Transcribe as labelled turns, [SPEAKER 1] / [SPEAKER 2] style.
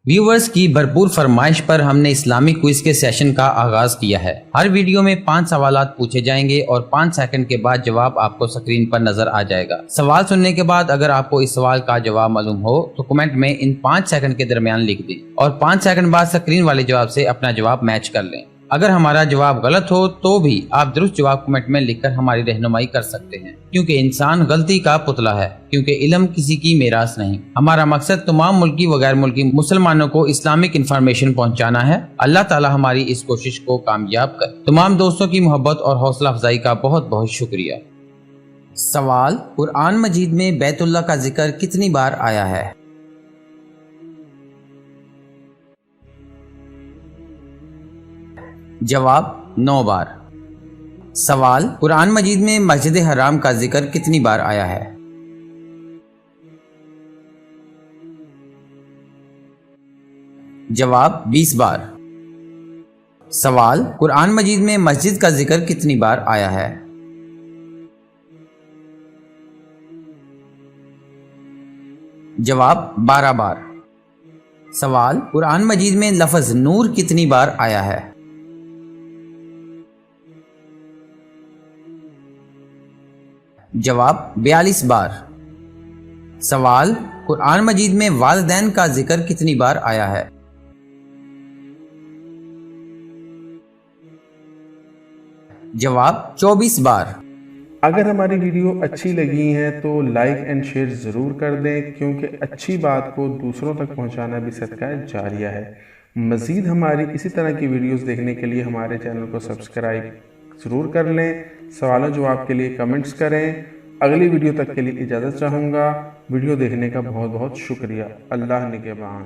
[SPEAKER 1] Viewers की भरपूर फरमाइश पर हमने इस्लामी क्विज के सेशन का आगाज किया है। हर वीडियो में 5 सवालात पूछे जाएंगे और 5 सेकंड के बाद जवाब आपको स्क्रीन पर नजर आ जाएगा। सवाल सुनने के बाद अगर आपको इस सवाल का जवाब मालूम हो तो कमेंट में इन 5 सेकंड के दरमियान लिख दें और 5 सेकंड बाद स्क्रीन वाले जवाब से अपना जवाब मैच कर लें। अगर हमारा जवाब गलत हो तो भी आप दुरुस्त जवाब कमेंट में लिखकर हमारी रहनुमाई कर सकते हैं, क्योंकि इंसान गलती का पुतला है, क्योंकि इल्म किसी की मीरास नहीं। हमारा मकसद तमाम मुल्की व गैर मुल्की मुसलमानों को इस्लामिक इंफॉर्मेशन पहुंचाना है। अल्लाह ताला हमारी इस कोशिश को कामयाब करे। तमाम दोस्तों की मोहब्बत और हौसला अफजाई का बहुत बहुत शुक्रिया। सवाल, कुरान मजीद में बैतुल्लाह का जिक्र कितनी बार आया है? जवाब 9 बार। सवाल, कुरान मजीद में मस्जिद हराम का जिक्र कितनी बार आया है? जवाब 20 बार। सवाल, कुरान मजीद में मस्जिद का जिक्र कितनी बार आया है? जवाब 12 बार। सवाल, कुरान मजीद में लफ्ज़ नूर कितनी बार आया है? जवाब 42 बार। सवाल, कुरान मजीद में वालिदैन का जिक्र कितनी बार आया है? जवाब 24 बार।
[SPEAKER 2] अगर हमारी वीडियो अच्छी लगी है तो लाइक एंड शेयर ज़रूर कर दें, क्योंकि अच्छी बात को दूसरों तक पहुंचाना भी सदका जारिया है। मज़ीद हमारी इसी तरह की वीडियोस देखने के लिए हमारे चैनल को सब्सक्राइब ज़रूर कर लें। सवालों जवाब के लिए कमेंट्स करें। अगली वीडियो तक के लिए इजाज़त चाहूँगा। वीडियो देखने का बहुत बहुत शुक्रिया। अल्लाह निगहबान।